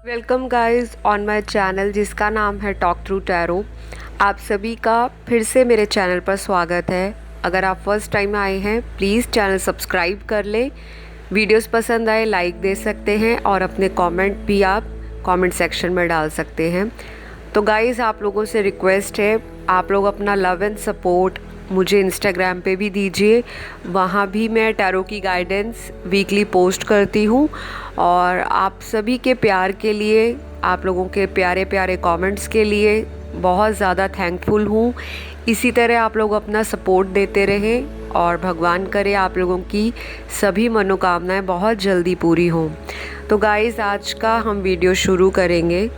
Welcome guys on my channel जिसका नाम है टॉक थ्रू टैरो। आप सभी का फिर से मेरे चैनल पर स्वागत है। अगर आप फर्स्ट टाइम आए हैं प्लीज़ चैनल सब्सक्राइब कर लें। वीडियोस पसंद आए लाइक दे सकते हैं और अपने कमेंट भी आप कमेंट सेक्शन में डाल सकते हैं। तो गाइस आप लोगों से रिक्वेस्ट है, आप लोग अपना लव एंड सपोर्ट मुझे इंस्टाग्राम पे भी दीजिए। वहाँ भी मैं टैरो की गाइडेंस वीकली पोस्ट करती हूँ और आप सभी के प्यार के लिए, आप लोगों के प्यारे प्यारे कमेंट्स के लिए बहुत ज़्यादा थैंकफुल हूँ। इसी तरह आप लोग अपना सपोर्ट देते रहें और भगवान करे आप लोगों की सभी मनोकामनाएं बहुत जल्दी पूरी हों। तो गाइज़ आज का हम वीडियो शुरू करेंगे।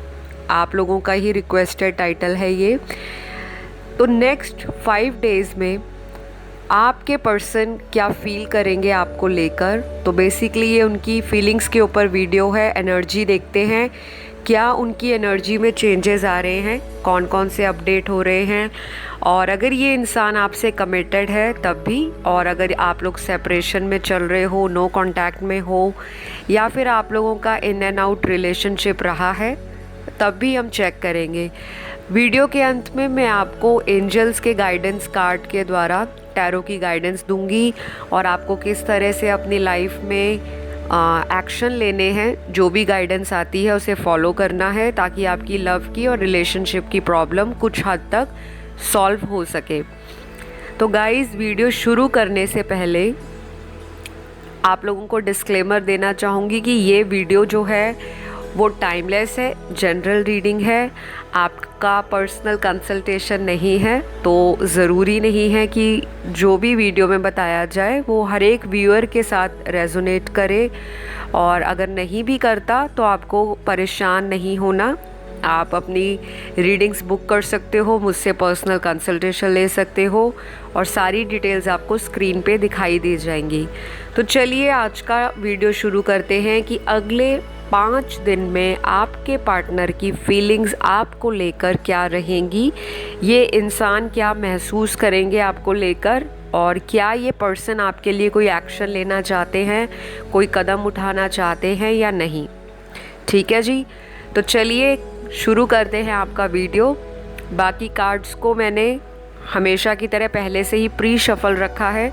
आप लोगों का ही रिक्वेस्टेड टाइटल है ये। तो नेक्स्ट 5 डेज़ में आपके पर्सन क्या फील करेंगे आपको लेकर, तो बेसिकली ये उनकी फीलिंग्स के ऊपर वीडियो है। एनर्जी देखते हैं क्या उनकी एनर्जी में चेंजेस आ रहे हैं, कौन कौन से अपडेट हो रहे हैं, और अगर ये इंसान आपसे कमिटेड है तब भी, और अगर आप लोग सेपरेशन में चल रहे हो, नो कांटेक्ट में हो, या फिर आप लोगों का इन एंड आउट रिलेशनशिप रहा है तब भी हम चेक करेंगे। वीडियो के अंत में मैं आपको एंजल्स के गाइडेंस कार्ड के द्वारा टैरो की गाइडेंस दूंगी और आपको किस तरह से अपनी लाइफ में एक्शन लेने हैं। जो भी गाइडेंस आती है उसे फॉलो करना है ताकि आपकी लव की और रिलेशनशिप की प्रॉब्लम कुछ हद तक सॉल्व हो सके। तो गाइस वीडियो शुरू करने से पहले आप लोगों को डिस्क्लेमर देना चाहूँगी कि ये वीडियो जो है वो टाइमलेस है, जनरल रीडिंग है, आपका पर्सनल कंसल्टेशन नहीं है। तो ज़रूरी नहीं है कि जो भी वीडियो में बताया जाए वो हर एक व्यूअर के साथ रेजोनेट करे, और अगर नहीं भी करता तो आपको परेशान नहीं होना। आप अपनी रीडिंग्स बुक कर सकते हो, मुझसे पर्सनल कंसल्टेशन ले सकते हो और सारी डिटेल्स आपको स्क्रीन पे दिखाई दी जाएंगी। तो चलिए आज का वीडियो शुरू करते हैं कि अगले 5 दिन में आपके पार्टनर की फीलिंग्स आपको लेकर क्या रहेंगी, ये इंसान क्या महसूस करेंगे आपको लेकर, और क्या ये पर्सन आपके लिए कोई एक्शन लेना चाहते हैं, कोई कदम उठाना चाहते हैं या नहीं। ठीक है जी, तो चलिए शुरू करते हैं आपका वीडियो। बाकी कार्ड्स को मैंने हमेशा की तरह पहले से ही प्री शफल रखा है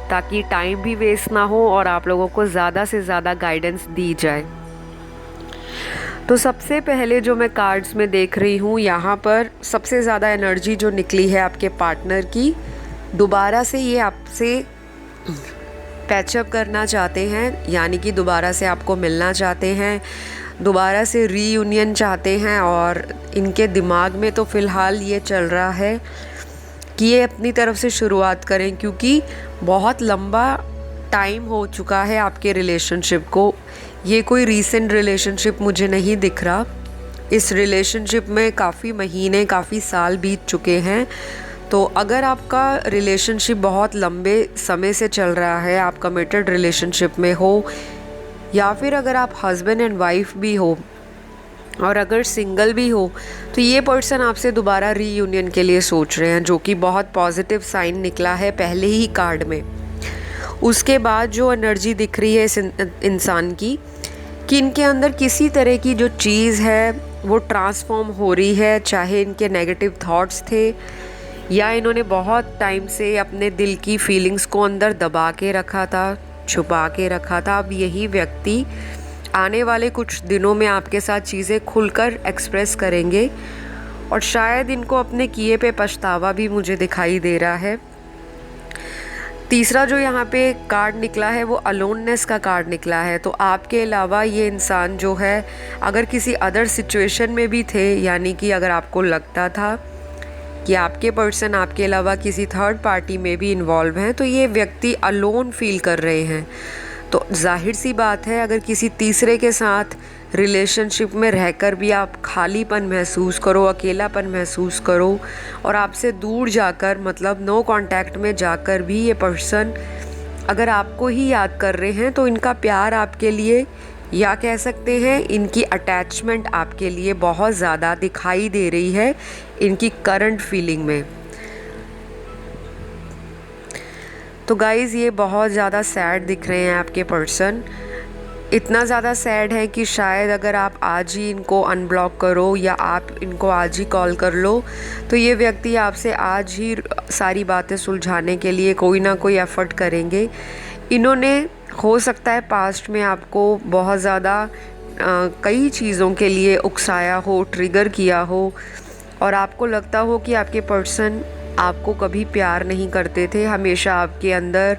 ताकि टाइम भी वेस्ट ना हो और आप लोगों को ज़्यादा से ज़्यादा गाइडेंस दी जाए। तो सबसे पहले जो मैं कार्ड्स में देख रही हूँ, यहाँ पर सबसे ज़्यादा एनर्जी जो निकली है आपके पार्टनर की, दोबारा से ये आपसे पैचअप करना चाहते हैं, यानी कि दोबारा से आपको मिलना चाहते हैं, दोबारा से रीयूनियन चाहते हैं। और इनके दिमाग में तो फ़िलहाल ये चल रहा है कि ये अपनी तरफ से शुरुआत करें, क्योंकि बहुत लंबा टाइम हो चुका है आपके रिलेशनशिप को। ये कोई रीसेंट रिलेशनशिप मुझे नहीं दिख रहा। इस रिलेशनशिप में काफ़ी महीने, काफ़ी साल बीत चुके हैं। तो अगर आपका रिलेशनशिप बहुत लंबे समय से चल रहा है, आप कमिटेड रिलेशनशिप में हो, या फिर अगर आप हस्बैंड एंड वाइफ भी हो, और अगर सिंगल भी हो, तो ये पर्सन आपसे दोबारा रीयूनियन के लिए सोच रहे हैं, जो कि बहुत पॉजिटिव साइन निकला है पहले ही कार्ड में। उसके बाद जो एनर्जी दिख रही है इस इंसान की, कि इनके अंदर किसी तरह की जो चीज़ है वो ट्रांसफॉर्म हो रही है, चाहे इनके नेगेटिव थॉट्स थे या इन्होंने बहुत टाइम से अपने दिल की फीलिंग्स को अंदर दबा के रखा था, छुपा के रखा था। अब यही व्यक्ति आने वाले कुछ दिनों में आपके साथ चीज़ें खुलकर एक्सप्रेस करेंगे और शायद इनको अपने किए पे पछतावा भी मुझे दिखाई दे रहा है। तीसरा जो यहाँ पे कार्ड निकला है वो अलोननेस का कार्ड निकला है। तो आपके अलावा ये इंसान जो है, अगर किसी अदर सिचुएशन में भी थे, यानी कि अगर आपको लगता था कि आपके पर्सन आपके अलावा किसी थर्ड पार्टी में भी इन्वॉल्व हैं, तो ये व्यक्ति अलोन फील कर रहे हैं। तो जाहिर सी बात है, अगर किसी तीसरे के साथ रिलेशनशिप में रहकर भी आप खालीपन महसूस करो, अकेलापन महसूस करो, और आपसे दूर जाकर, मतलब नो कांटेक्ट में जाकर भी ये पर्सन अगर आपको ही याद कर रहे हैं, तो इनका प्यार आपके लिए, या कह सकते हैं इनकी अटैचमेंट आपके लिए बहुत ज़्यादा दिखाई दे रही है इनकी करंट फीलिंग में। तो गाइज़ ये बहुत ज़्यादा सैड दिख रहे हैं आपके पर्सन। इतना ज़्यादा सैड है कि शायद अगर आप आज ही इनको अनब्लॉक करो या आप इनको आज ही कॉल कर लो तो ये व्यक्ति आपसे आज ही सारी बातें सुलझाने के लिए कोई ना कोई एफ़र्ट करेंगे। इन्होंने हो सकता है पास्ट में आपको बहुत ज़्यादा कई चीज़ों के लिए उकसाया हो, ट्रिगर किया हो और आपको लगता हो कि आपके पर्सन आपको कभी प्यार नहीं करते थे। हमेशा आपके अंदर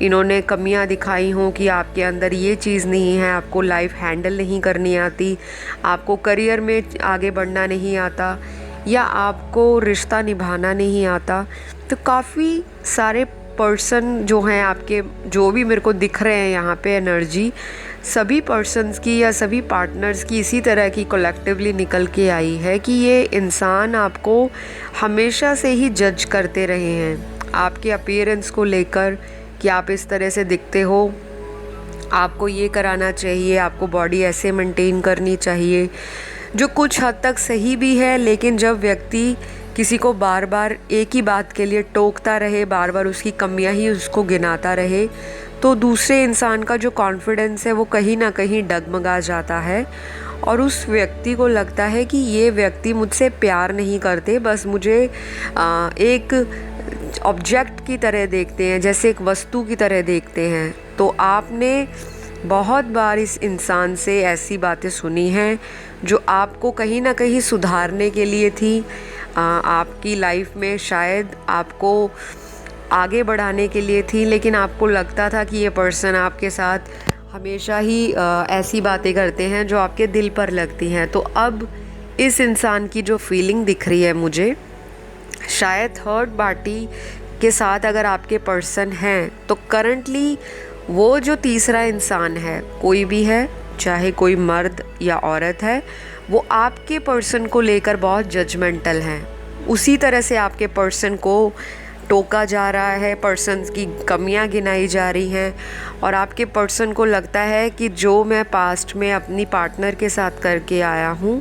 इन्होंने कमियां दिखाई हों कि आपके अंदर ये चीज़ नहीं है, आपको लाइफ हैंडल नहीं करनी आती, आपको करियर में आगे बढ़ना नहीं आता या आपको रिश्ता निभाना नहीं आता। तो काफ़ी सारे पर्सन जो हैं आपके, जो भी मेरे को दिख रहे हैं यहाँ पे एनर्जी, सभी पर्सन्स की या सभी पार्टनर्स की इसी तरह की कलेक्टिवली निकल के आई है कि ये इंसान आपको हमेशा से ही जज करते रहे हैं आपके अपीयरेंस को लेकर कि आप इस तरह से दिखते हो, आपको ये कराना चाहिए, आपको बॉडी ऐसे मेंटेन करनी चाहिए, जो कुछ हद तक सही भी है। लेकिन जब व्यक्ति किसी को बार बार एक ही बात के लिए टोकता रहे, बार बार उसकी कमियां ही उसको गिनाता रहे, तो दूसरे इंसान का जो कॉन्फिडेंस है वो कहीं ना कहीं डगमगा जाता है और उस व्यक्ति को लगता है कि ये व्यक्ति मुझसे प्यार नहीं करते, बस मुझे एक ऑब्जेक्ट की तरह देखते हैं, जैसे एक वस्तु की तरह देखते हैं। तो आपने बहुत बार इस इंसान से ऐसी बातें सुनी हैं जो आपको कहीं ना कहीं सुधारने के लिए थी, आपकी लाइफ में शायद आपको आगे बढ़ाने के लिए थी, लेकिन आपको लगता था कि ये पर्सन आपके साथ हमेशा ही ऐसी बातें करते हैं जो आपके दिल पर लगती हैं। तो अब इस इंसान की जो फीलिंग दिख रही है मुझे, शायद थर्ड पार्टी के साथ अगर आपके पर्सन हैं तो करंटली वो जो तीसरा इंसान है, कोई भी है, चाहे कोई मर्द या औरत है, वो आपके पर्सन को लेकर बहुत जजमेंटल हैं। उसी तरह से आपके पर्सन को टोका जा रहा है, पर्सन की कमियां गिनाई जा रही हैं और आपके पर्सन को लगता है कि जो मैं पास्ट में अपनी पार्टनर के साथ करके आया हूँ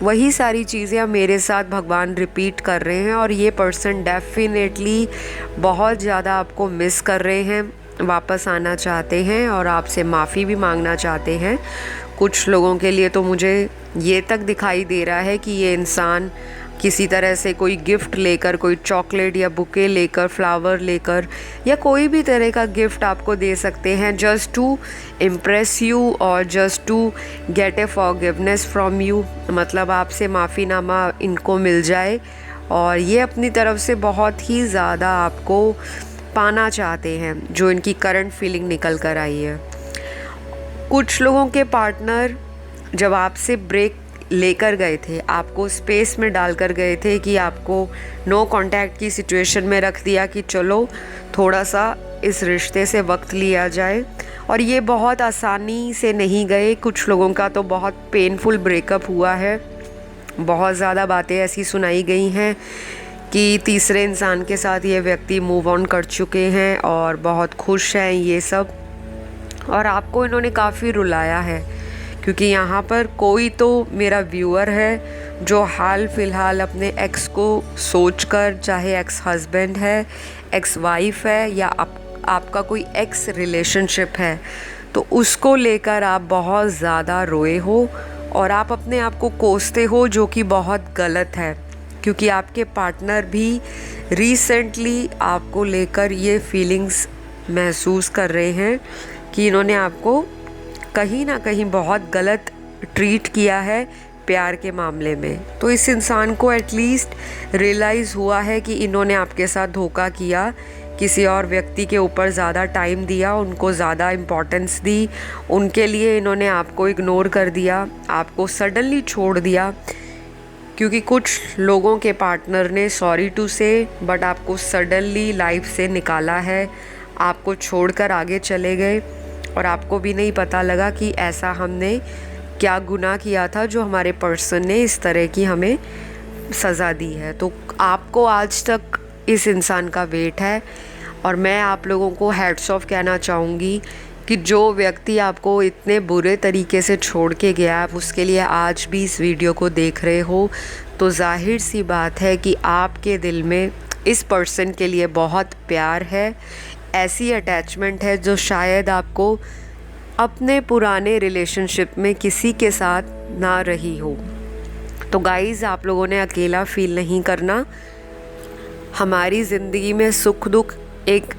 वही सारी चीज़ें अब मेरे साथ भगवान रिपीट कर रहे हैं और ये पर्सन डेफिनेटली बहुत ज़्यादा आपको मिस कर रहे हैं, वापस आना चाहते हैं और आपसे माफ़ी भी मांगना चाहते हैं। कुछ लोगों के लिए तो मुझे ये तक दिखाई दे रहा है कि ये इंसान किसी तरह से कोई गिफ्ट लेकर, कोई चॉकलेट या बुके लेकर, फ्लावर लेकर या कोई भी तरह का गिफ्ट आपको दे सकते हैं जस्ट टू इम्प्रेस यू और just to get a forgiveness from you. मतलब आपसे माफ़ीनामा इनको मिल जाए और ये अपनी तरफ से बहुत ही ज़्यादा आपको पाना चाहते हैं, जो इनकी करंट फीलिंग निकल कर आई है। कुछ लोगों के पार्टनर जब आपसे ब्रेक लेकर गए थे, आपको स्पेस में डालकर गए थे कि आपको नो कांटेक्ट की सिचुएशन में रख दिया कि चलो थोड़ा सा इस रिश्ते से वक्त लिया जाए, और ये बहुत आसानी से नहीं गए। कुछ लोगों का तो बहुत पेनफुल ब्रेकअप हुआ है, बहुत ज़्यादा बातें ऐसी सुनाई गई हैं कि तीसरे इंसान के साथ ये व्यक्ति मूव ऑन कर चुके हैं और बहुत खुश हैं ये सब, और आपको इन्होंने काफ़ी रुलाया है। क्योंकि यहाँ पर कोई तो मेरा व्यूअर है जो हाल फ़िलहाल अपने एक्स को सोचकर, चाहे एक्स हस्बैंड है, एक्स वाइफ है या आपका कोई एक्स रिलेशनशिप है, तो उसको लेकर आप बहुत ज़्यादा रोए हो और आप अपने आप को कोसते हो, जो कि बहुत गलत है। क्योंकि आपके पार्टनर भी रिसेंटली आपको लेकर ये फीलिंग्स महसूस कर रहे हैं कि इन्होंने आपको कहीं ना कहीं बहुत गलत ट्रीट किया है प्यार के मामले में। तो इस इंसान को एटलीस्ट रियलाइज़ हुआ है कि इन्होंने आपके साथ धोखा किया, किसी और व्यक्ति के ऊपर ज़्यादा टाइम दिया, उनको ज़्यादा इम्पोर्टेंस दी, उनके लिए इन्होंने आपको इग्नोर कर दिया, आपको सडनली छोड़ दिया। क्योंकि कुछ लोगों के पार्टनर ने सॉरी टू से बट आपको सडनली लाइफ से निकाला है, आपको छोड़कर आगे चले गए और आपको भी नहीं पता लगा कि ऐसा हमने क्या गुनाह किया था जो हमारे पर्सन ने इस तरह की हमें सज़ा दी है। तो आपको आज तक इस इंसान का वेट है और मैं आप लोगों को हैट्स ऑफ कहना चाहूँगी कि जो व्यक्ति आपको इतने बुरे तरीके से छोड़ के गया, आप उसके लिए आज भी इस वीडियो को देख रहे हो, तो जाहिर सी बात है कि आपके दिल में इस पर्सन के लिए बहुत प्यार है, ऐसी अटैचमेंट है जो शायद आपको अपने पुराने रिलेशनशिप में किसी के साथ ना रही हो। तो गाइज़, आप लोगों ने अकेला फील नहीं करना। हमारी ज़िंदगी में सुख दुख एक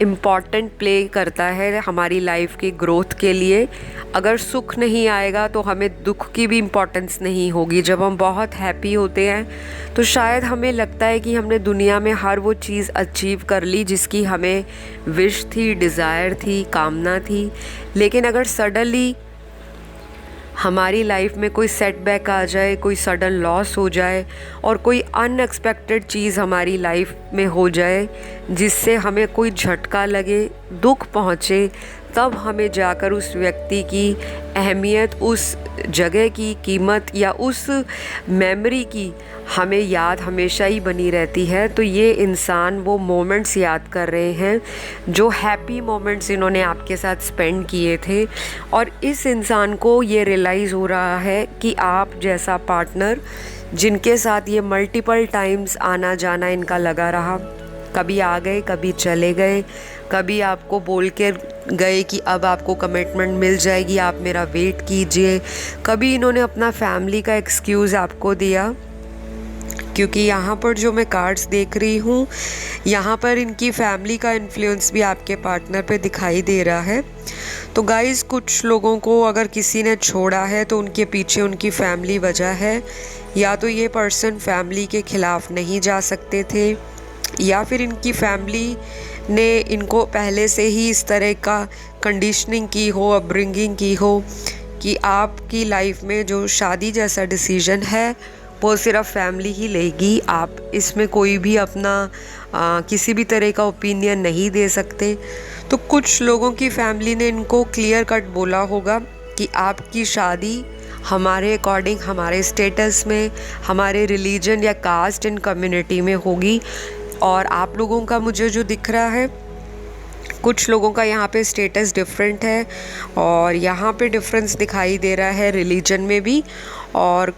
इम्पॉर्टेंट प्ले करता है हमारी लाइफ की ग्रोथ के लिए। अगर सुख नहीं आएगा तो हमें दुख की भी इम्पोर्टेंस नहीं होगी। जब हम बहुत हैप्पी होते हैं तो शायद हमें लगता है कि हमने दुनिया में हर वो चीज़ अचीव कर ली जिसकी हमें विश थी, डिज़ायर थी, कामना थी। लेकिन अगर सडनली हमारी लाइफ में कोई सेटबैक आ जाए, कोई सडन लॉस हो जाए और कोई अनएक्सपेक्टेड चीज़ हमारी लाइफ में हो जाए जिससे हमें कोई झटका लगे, दुख पहुँचे, तब हमें जाकर उस व्यक्ति की अहमियत, उस जगह की कीमत या उस मेमोरी की हमें याद हमेशा ही बनी रहती है। तो ये इंसान वो मोमेंट्स याद कर रहे हैं जो हैप्पी मोमेंट्स इन्होंने आपके साथ स्पेंड किए थे, और इस इंसान को ये रियलाइज़ हो रहा है कि आप जैसा पार्टनर जिनके साथ ये मल्टीपल टाइम्स आना जाना इनका लगा रहा, कभी आ गए, कभी चले गए, कभी आपको बोल के गए कि अब आपको कमिटमेंट मिल जाएगी, आप मेरा वेट कीजिए, कभी इन्होंने अपना फैमिली का एक्सक्यूज़ आपको दिया। क्योंकि यहाँ पर जो मैं कार्ड्स देख रही हूँ, यहाँ पर इनकी फैमिली का इन्फ्लुएंस भी आपके पार्टनर पे दिखाई दे रहा है। तो गाइज़, कुछ लोगों को अगर किसी ने छोड़ा है तो उनके पीछे उनकी फैमिली वजह है। या तो ये पर्सन फैमिली के ख़िलाफ़ नहीं जा सकते थे, या फिर इनकी फैमिली ने इनको पहले से ही इस तरह का कंडीशनिंग की हो, अपब्रिंगिंग की हो कि आपकी लाइफ में जो शादी जैसा डिसीजन है वो सिर्फ फैमिली ही लेगी, आप इसमें कोई भी अपना किसी भी तरह का ओपिनियन नहीं दे सकते। तो कुछ लोगों की फैमिली ने इनको क्लियर कट बोला होगा कि आपकी शादी हमारे अकॉर्डिंग, हमारे स्टेटस में, हमारे रिलीजन या कास्ट एंड कम्युनिटी में होगी। और आप लोगों का मुझे जो दिख रहा है, कुछ लोगों का यहाँ पे स्टेटस डिफरेंट है और यहाँ पे डिफरेंस दिखाई दे रहा है रिलीजन में भी। और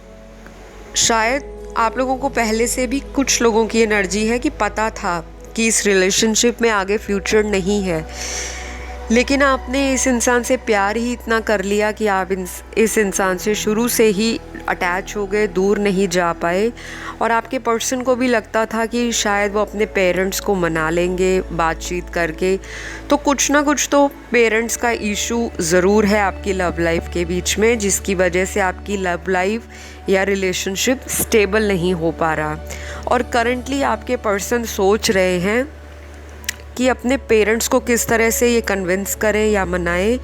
शायद आप लोगों को पहले से भी कुछ लोगों की एनर्जी है कि पता था कि इस रिलेशनशिप में आगे फ्यूचर नहीं है, लेकिन आपने इस इंसान से प्यार ही इतना कर लिया कि आप इस इंसान से शुरू से ही अटैच हो गए, दूर नहीं जा पाए। और आपके पर्सन को भी लगता था कि शायद वो अपने पेरेंट्स को मना लेंगे बातचीत करके। तो कुछ ना कुछ तो पेरेंट्स का इशू ज़रूर है आपकी लव लाइफ के बीच में, जिसकी वजह से आपकी लव लाइफ या रिलेशनशिप स्टेबल नहीं हो पा रहा। और करंटली आपके पर्सन सोच रहे हैं कि अपने पेरेंट्स को किस तरह से ये कन्विंस करें या मनाएं।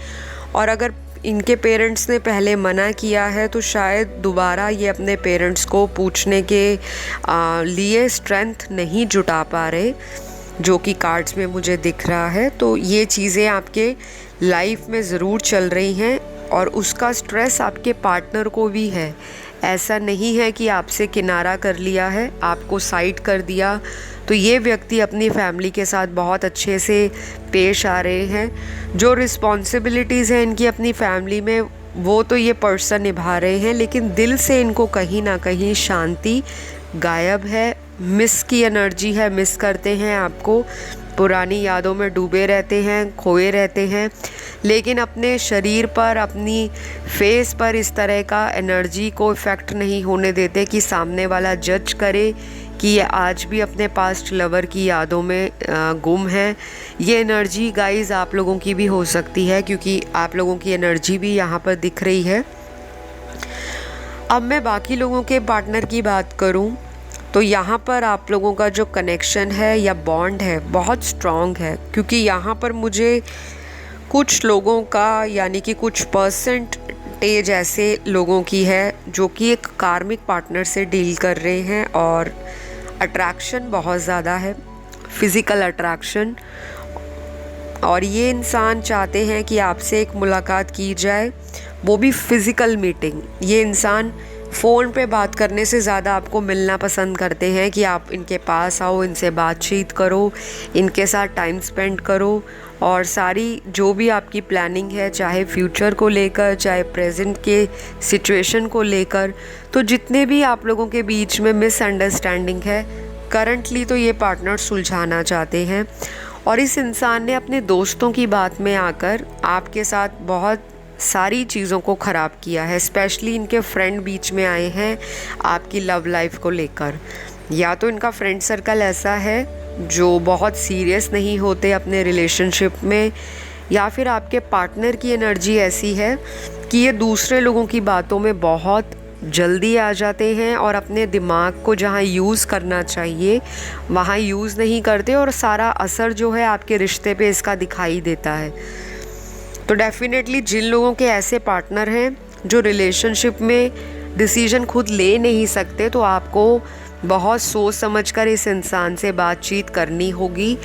और अगर इनके पेरेंट्स ने पहले मना किया है तो शायद दोबारा ये अपने पेरेंट्स को पूछने के लिए स्ट्रेंथ नहीं जुटा पा रहे, जो कि कार्ड्स में मुझे दिख रहा है। तो ये चीज़ें आपके लाइफ में ज़रूर चल रही हैं और उसका स्ट्रेस आपके पार्टनर को भी है। ऐसा नहीं है कि आपसे किनारा कर लिया है, आपको साइड कर दिया। तो ये व्यक्ति अपनी फैमिली के साथ बहुत अच्छे से पेश आ रहे हैं। जो रिस्पॉन्सिबिलिटीज़ हैं इनकी अपनी फैमिली में, वो तो ये पर्सन निभा रहे हैं, लेकिन दिल से इनको कहीं ना कहीं शांति गायब है। मिस की एनर्जी है, मिस करते हैं आपको, पुरानी यादों में डूबे रहते हैं, खोए रहते हैं, लेकिन अपने शरीर पर, अपनी फेस पर इस तरह का एनर्जी को इफ़ेक्ट नहीं होने देते कि सामने वाला जज करे कि ये आज भी अपने पास्ट लवर की यादों में गुम है। ये एनर्जी गाइस आप लोगों की भी हो सकती है, क्योंकि आप लोगों की एनर्जी भी यहाँ पर दिख रही है। अब मैं बाकी लोगों के पार्टनर की बात करूँ तो यहाँ पर आप लोगों का जो कनेक्शन है या बॉन्ड है बहुत स्ट्रॉन्ग है, क्योंकि यहाँ पर मुझे कुछ लोगों का, यानी कि कुछ परसेंटेज ऐसे लोगों की है जो कि एक कार्मिक पार्टनर से डील कर रहे हैं और अट्रैक्शन बहुत ज़्यादा है, फिज़िकल अट्रैक्शन। और ये इंसान चाहते हैं कि आपसे एक मुलाकात की जाए, वो भी फ़िज़िकल मीटिंग। ये इंसान फ़ोन पे बात करने से ज़्यादा आपको मिलना पसंद करते हैं कि आप इनके पास आओ, इनसे बातचीत करो, इनके साथ टाइम स्पेंड करो, और सारी जो भी आपकी प्लानिंग है, चाहे फ्यूचर को लेकर, चाहे प्रेजेंट के सिचुएशन को लेकर, तो जितने भी आप लोगों के बीच में मिसअंडरस्टैंडिंग है करंटली, तो ये पार्टनर सुलझाना चाहते हैं। और इस इंसान ने अपने दोस्तों की बात में आकर आपके साथ बहुत सारी चीज़ों को ख़राब किया है। स्पेशली इनके फ्रेंड बीच में आए हैं आपकी लव लाइफ को लेकर। या तो इनका फ्रेंड सर्कल ऐसा है जो बहुत सीरियस नहीं होते अपने रिलेशनशिप में, या फिर आपके पार्टनर की एनर्जी ऐसी है कि ये दूसरे लोगों की बातों में बहुत जल्दी आ जाते हैं और अपने दिमाग को जहाँ यूज़ करना चाहिए वहाँ यूज़ नहीं करते, और सारा असर जो है आपके रिश्ते पे इसका दिखाई देता है। तो डेफिनेटली जिन लोगों के ऐसे पार्टनर हैं जो रिलेशनशिप में डिसीजन खुद ले नहीं सकते, तो आपको बहुत सोच समझकर इस इंसान से बातचीत करनी होगी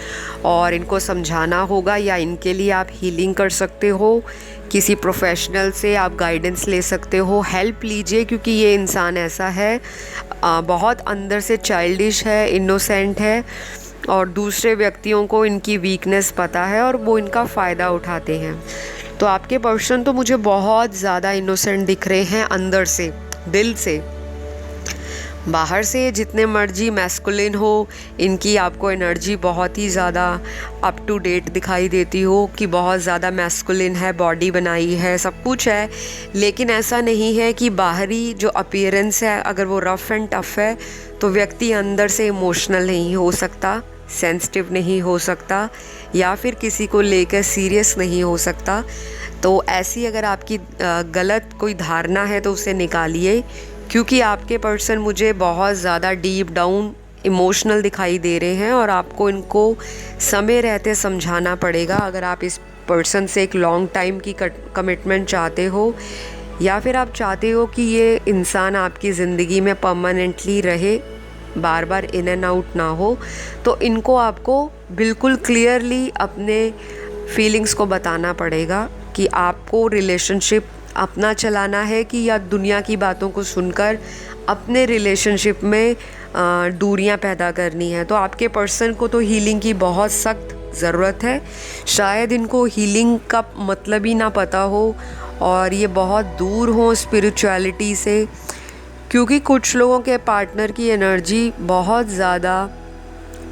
और इनको समझाना होगा, या इनके लिए आप हीलिंग कर सकते हो, किसी प्रोफेशनल से आप गाइडेंस ले सकते हो, हेल्प लीजिए। क्योंकि ये इंसान ऐसा है बहुत अंदर से चाइल्डिश है, इनोसेंट है, और दूसरे व्यक्तियों को इनकी वीकनेस पता है और वो इनका फ़ायदा उठाते हैं। तो आपके पर्सन तो मुझे बहुत ज़्यादा इनोसेंट दिख रहे हैं अंदर से, दिल से। बाहर से जितने मर्जी मैस्कुलिन हो, इनकी आपको एनर्जी बहुत ही ज़्यादा अप टू डेट दिखाई देती हो कि बहुत ज़्यादा मैस्कुलिन है, बॉडी बनाई है, सब कुछ है। लेकिन ऐसा नहीं है कि बाहरी जो अपीयरेंस है अगर वो रफ़ एंड टफ़ है तो व्यक्ति अंदर से इमोशनल नहीं हो सकता, सेंसिटिव नहीं हो सकता, या फिर किसी को लेकर सीरियस नहीं हो सकता। तो ऐसी अगर आपकी गलत कोई धारणा है तो उसे निकालिए, क्योंकि आपके पर्सन मुझे बहुत ज़्यादा डीप डाउन इमोशनल दिखाई दे रहे हैं और आपको इनको समय रहते समझाना पड़ेगा। अगर आप इस पर्सन से एक लॉन्ग टाइम की कमिटमेंट चाहते हो, या फिर आप चाहते हो कि ये इंसान आपकी ज़िंदगी में परमानेंटली रहे, बार बार इन एंड आउट ना हो, तो इनको आपको बिल्कुल क्लियरली अपने फीलिंग्स को बताना पड़ेगा कि आपको रिलेशनशिप अपना चलाना है कि या दुनिया की बातों को सुनकर अपने रिलेशनशिप में दूरियां पैदा करनी है। तो आपके पर्सन को तो हीलिंग की बहुत सख्त ज़रूरत है। शायद इनको हीलिंग का मतलब ही ना पता हो और ये बहुत दूर हो स्पिरिचुअलिटी से, क्योंकि कुछ लोगों के पार्टनर की एनर्जी बहुत ज़्यादा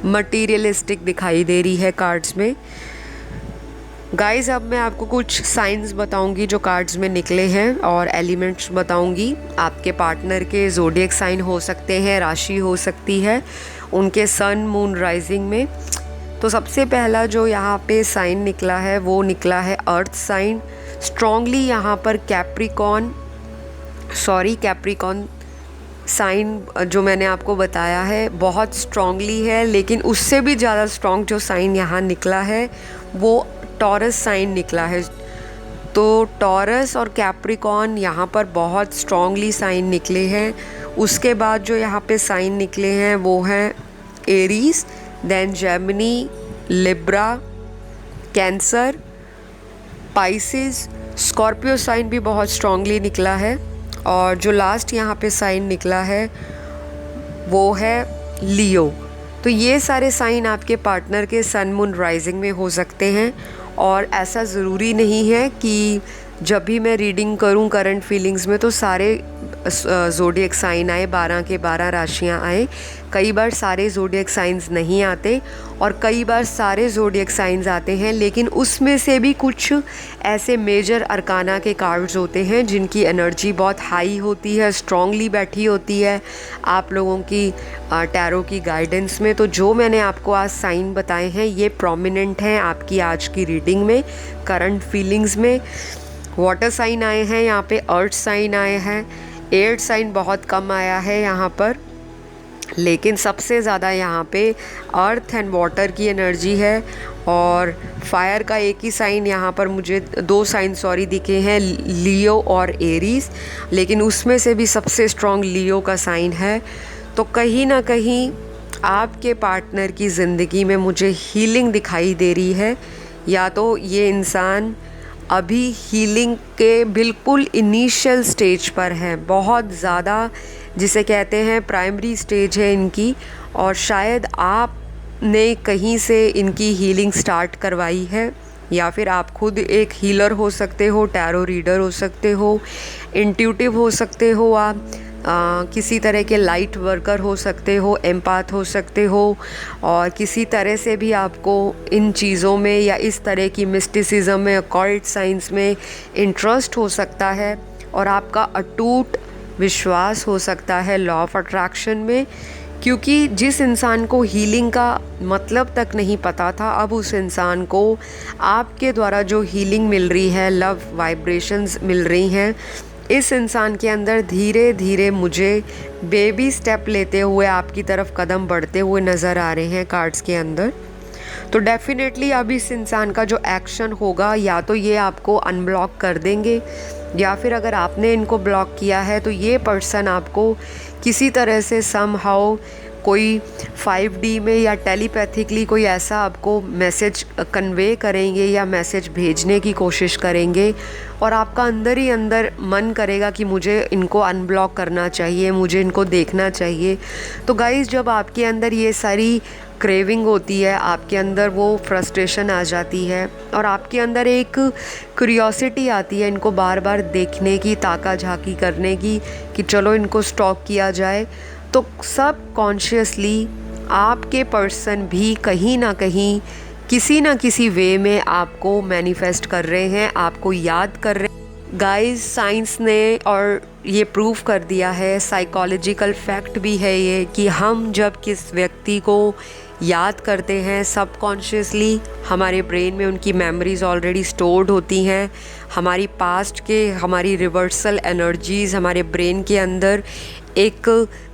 मटीरियलिस्टिक दिखाई दे रही है कार्ड्स में। गाइज़, अब मैं आपको कुछ साइंस बताऊंगी जो कार्ड्स में निकले हैं और एलिमेंट्स बताऊंगी। आपके पार्टनर के ज़ोडिएक साइन हो सकते हैं, राशि हो सकती है उनके सन मून राइजिंग में। तो सबसे पहला जो यहाँ पे साइन निकला है वो निकला है अर्थ साइन। स्ट्रॉन्गली यहाँ पर कैप्रिकॉन साइन जो मैंने आपको बताया है बहुत स्ट्रॉन्गली है, लेकिन उससे भी ज़्यादा स्ट्रॉन्ग जो साइन यहाँ निकला है वो टॉरस साइन निकला है। तो टॉरस और कैप्रिकॉन यहाँ पर बहुत स्ट्रॉन्गली साइन निकले हैं। उसके बाद जो यहाँ पे साइन निकले हैं वो हैं Aries, then Gemini, Libra, Cancer, Pisces, Scorpio sign भी बहुत स्ट्रॉन्गली निकला है। और जो लास्ट यहाँ पे साइन निकला है वो है लियो। तो ये सारे साइन आपके पार्टनर के सन मून राइजिंग में हो सकते हैं, और ऐसा ज़रूरी नहीं है कि जब भी मैं रीडिंग करूं करंट फीलिंग्स में तो सारे ज़ोडिएक साइन आए, 12 के 12 राशियां आए। कई बार सारे ज़ोडिएक साइंस नहीं आते और कई बार सारे ज़ोडिएक साइंस आते हैं, लेकिन उसमें से भी कुछ ऐसे मेजर अरकाना के कार्ड्स होते हैं जिनकी एनर्जी बहुत हाई होती है, स्ट्रांगली बैठी होती है आप लोगों की टैरो की गाइडेंस में। तो जो मैंने आपको आज साइन बताए हैं ये प्रोमिनेंट हैं आपकी आज की रीडिंग में, करंट फीलिंग्स में। वाटर साइन आए हैं यहाँ पे, अर्थ साइन आए हैं, एयर साइन बहुत कम आया है यहाँ पर, लेकिन सबसे ज़्यादा यहाँ पे अर्थ एंड वाटर की एनर्जी है। और फायर का एक ही साइन यहाँ पर मुझे 2 साइन दिखे हैं, लियो और एरीज, लेकिन उसमें से भी सबसे स्ट्रॉन्ग लियो का साइन है। तो कहीं ना कहीं आपके पार्टनर की ज़िंदगी में मुझे हीलिंग दिखाई दे रही है, या तो ये इंसान अभी हीलिंग के बिल्कुल इनिशियल स्टेज पर है, बहुत ज़्यादा जिसे कहते हैं प्राइमरी स्टेज है इनकी, और शायद आपने कहीं से इनकी हीलिंग स्टार्ट करवाई है, या फिर आप खुद एक हीलर हो सकते हो, टैरो रीडर हो सकते हो, इंट्यूटिव हो सकते हो आप, किसी तरह के लाइट वर्कर हो सकते हो, एम्पाथ हो सकते हो, और किसी तरह से भी आपको इन चीज़ों में या इस तरह की मिस्टिसिज्म में, ऑकल्ट साइंस में इंटरेस्ट हो सकता है, और आपका अटूट विश्वास हो सकता है लॉ ऑफ अट्रैक्शन में। क्योंकि जिस इंसान को हीलिंग का मतलब तक नहीं पता था, अब उस इंसान को आपके द्वारा जो हीलिंग मिल रही है, लव वाइब्रेशंस मिल रही हैं, इस इंसान के अंदर धीरे धीरे मुझे बेबी स्टेप लेते हुए आपकी तरफ कदम बढ़ते हुए नज़र आ रहे हैं कार्ड्स के अंदर। तो डेफिनेटली अब इस इंसान का जो एक्शन होगा, या तो ये आपको अनब्लॉक कर देंगे, या फिर अगर आपने इनको ब्लॉक किया है तो ये पर्सन आपको किसी तरह से समहाउ कोई 5D में या टेलीपैथिकली कोई ऐसा आपको मैसेज कन्वे करेंगे या मैसेज भेजने की कोशिश करेंगे, और आपका अंदर ही अंदर मन करेगा कि मुझे इनको अनब्लॉक करना चाहिए, मुझे इनको देखना चाहिए। तो गाइस, जब आपके अंदर ये सारी क्रेविंग होती है, आपके अंदर वो फ्रस्ट्रेशन आ जाती है, और आपके अंदर एक क्यूरियोसिटी आती है इनको बार बार देखने की, ताका झाकी करने की, कि चलो इनको स्टॉक किया जाए, तो सब कॉन्शियसली आपके पर्सन भी कहीं ना कहीं किसी ना किसी वे में आपको मैनिफेस्ट कर रहे हैं, आपको याद कर रहे हैं। गाइस, साइंस ने और ये प्रूव कर दिया है, साइकोलॉजिकल फैक्ट भी है ये, कि हम जब किस व्यक्ति को याद करते हैं, सबकॉन्शियसली हमारे ब्रेन में उनकी मेमोरीज ऑलरेडी स्टोर्ड होती हैं। हमारी पास्ट के, हमारी रिवर्सल एनर्जीज़ हमारे ब्रेन के अंदर एक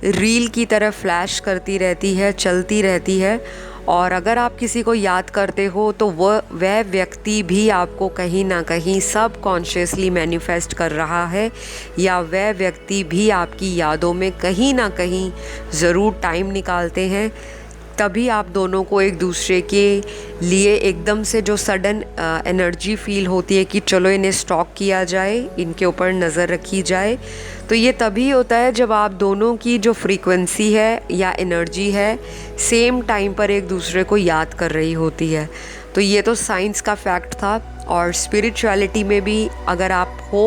रील की तरह फ्लैश करती रहती है, चलती रहती है। और अगर आप किसी को याद करते हो तो वह व्यक्ति भी आपको कहीं ना कहीं सब कॉन्शियसली मैनिफेस्ट कर रहा है, या वह व्यक्ति भी आपकी यादों में कहीं ना कहीं ज़रूर टाइम निकालते हैं। तभी आप दोनों को एक दूसरे के लिए एकदम से जो सडन एनर्जी फील होती है कि चलो इन्हें स्टॉक किया जाए, इनके ऊपर नज़र रखी जाए, तो ये तभी होता है जब आप दोनों की जो फ्रीक्वेंसी है या एनर्जी है सेम टाइम पर एक दूसरे को याद कर रही होती है। तो ये तो साइंस का फैक्ट था। और स्पिरिचुअलिटी में भी अगर आप हो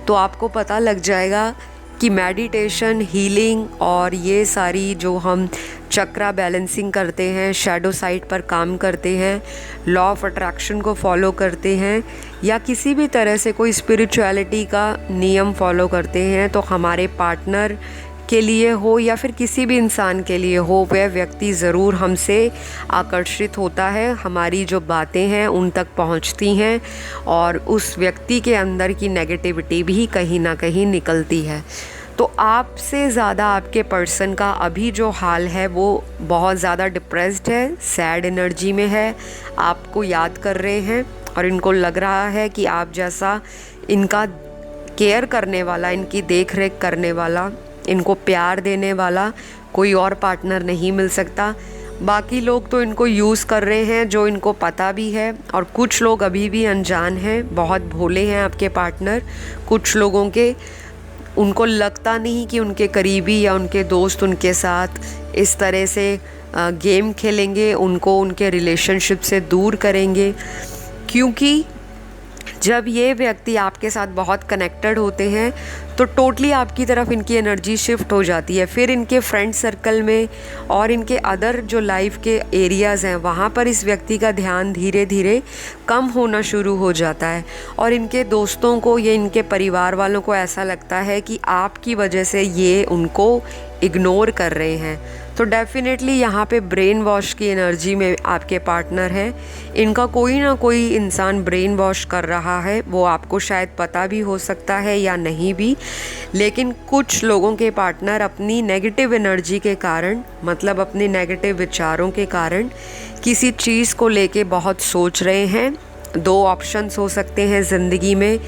तो आपको पता लग जाएगा कि मेडिटेशन, हीलिंग और ये सारी जो हम चक्रा बैलेंसिंग करते हैं, शैडो साइड पर काम करते हैं, लॉ ऑफ अट्रैक्शन को फॉलो करते हैं, या किसी भी तरह से कोई स्पिरिचुअलिटी का नियम फॉलो करते हैं, तो हमारे पार्टनर के लिए हो या फिर किसी भी इंसान के लिए हो, वह व्यक्ति ज़रूर हमसे आकर्षित होता है, हमारी जो बातें हैं उन तक पहुंचती हैं, और उस व्यक्ति के अंदर की नेगेटिविटी भी कहीं ना कहीं निकलती है। तो आपसे ज़्यादा आपके पर्सन का अभी जो हाल है वो बहुत ज़्यादा डिप्रेस्ड है, सैड एनर्जी में है, आपको याद कर रहे हैं, और इनको लग रहा है कि आप जैसा इनका केयर करने वाला, इनकी देख रेख करने वाला, इनको प्यार देने वाला कोई और पार्टनर नहीं मिल सकता। बाकी लोग तो इनको यूज़ कर रहे हैं, जो इनको पता भी है, और कुछ लोग अभी भी अनजान हैं, बहुत भोले हैं आपके पार्टनर। कुछ लोगों के उनको लगता नहीं कि उनके करीबी या उनके दोस्त उनके साथ इस तरह से गेम खेलेंगे, उनको उनके रिलेशनशिप से दूर करेंगे, क्योंकि जब ये व्यक्ति आपके साथ बहुत कनेक्टेड होते हैं तो टोटली आपकी तरफ इनकी एनर्जी शिफ्ट हो जाती है। फिर इनके फ्रेंड सर्कल में और इनके अदर जो लाइफ के एरियाज़ हैं वहाँ पर इस व्यक्ति का ध्यान धीरे धीरे कम होना शुरू हो जाता है, और इनके दोस्तों को या इनके परिवार वालों को ऐसा लगता है कि आपकी वजह से ये उनको इग्नोर कर रहे हैं। तो डेफिनेटली यहाँ पे ब्रेन वॉश की एनर्जी में आपके पार्टनर हैं। इनका कोई ना कोई इंसान ब्रेन वॉश कर रहा है, वो आपको शायद पता भी हो सकता है या नहीं भी, लेकिन कुछ लोगों के पार्टनर अपनी नेगेटिव एनर्जी के कारण, मतलब अपने नेगेटिव विचारों के कारण किसी चीज़ को लेके बहुत सोच रहे हैं। दो ऑप्शंस हो सकते हैं ज़िंदगी में,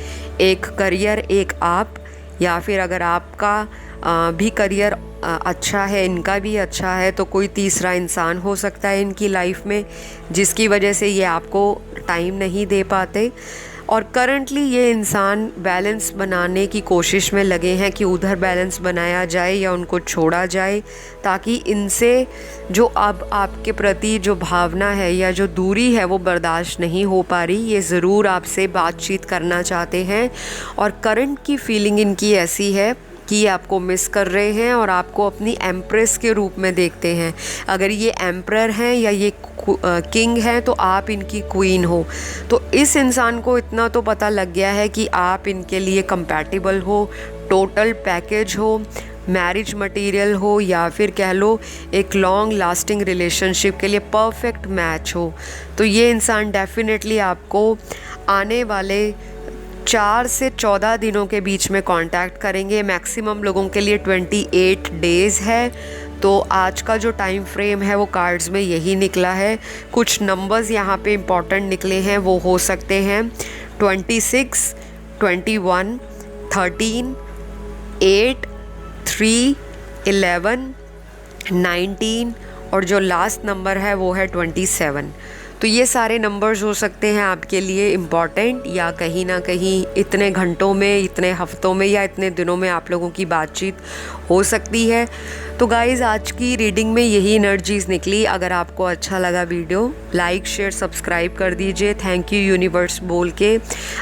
एक करियर, एक आप, या फिर अगर आपका भी करियर अच्छा है, इनका भी अच्छा है, तो कोई तीसरा इंसान हो सकता है इनकी लाइफ में जिसकी वजह से ये आपको टाइम नहीं दे पाते। और करंटली ये इंसान बैलेंस बनाने की कोशिश में लगे हैं कि उधर बैलेंस बनाया जाए या उनको छोड़ा जाए, ताकि इनसे जो अब आपके प्रति जो भावना है या जो दूरी है वो बर्दाश्त नहीं हो पा रही। ये ज़रूर आपसे बातचीत करना चाहते हैं, और करंट की फीलिंग इनकी ऐसी है कि ये आपको मिस कर रहे हैं और आपको अपनी एम्प्रेस के रूप में देखते हैं। अगर ये एम्प्रर हैं या ये किंग हैं तो आप इनकी क्वीन हो। तो इस इंसान को इतना तो पता लग गया है कि आप इनके लिए कंपैटिबल हो, टोटल पैकेज हो, मैरिज मटेरियल हो, या फिर कह लो एक लॉन्ग लास्टिंग रिलेशनशिप के लिए परफेक्ट मैच हो। तो ये इंसान डेफिनेटली आपको आने वाले 4 से 14 दिनों के बीच में कांटेक्ट करेंगे। मैक्सिमम लोगों के लिए 28 डेज़ है। तो आज का जो टाइम फ्रेम है वो कार्ड्स में यही निकला है। कुछ नंबर्स यहाँ पे इम्पॉर्टेंट निकले हैं, वो हो सकते हैं 26, 21, 13, 8, 3, 11, 19 और जो लास्ट नंबर है वो है 27। तो ये सारे नंबर्स हो सकते हैं आपके लिए इम्पॉर्टेंट, या कहीं ना कहीं इतने घंटों में, इतने हफ्तों में या इतने दिनों में आप लोगों की बातचीत हो सकती है। तो गाइज़ आज की रीडिंग में यही एनर्जीज़ निकली। अगर आपको अच्छा लगा वीडियो, लाइक शेयर सब्सक्राइब कर दीजिए। थैंक यू यूनिवर्स बोल के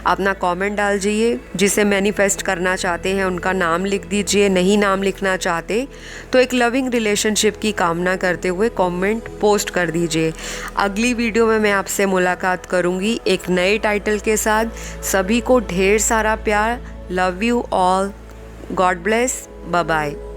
अपना कमेंट डाल दीजिए। जिसे मैनिफेस्ट करना चाहते हैं उनका नाम लिख दीजिए। नहीं नाम लिखना चाहते तो एक लविंग रिलेशनशिप की कामना करते हुए कमेंट पोस्ट कर दीजिए। अगली वीडियो में मैं आपसे मुलाकात करूँगी एक नए टाइटल के साथ। सभी को ढेर सारा प्यार। Love you all. God bless. Bye bye.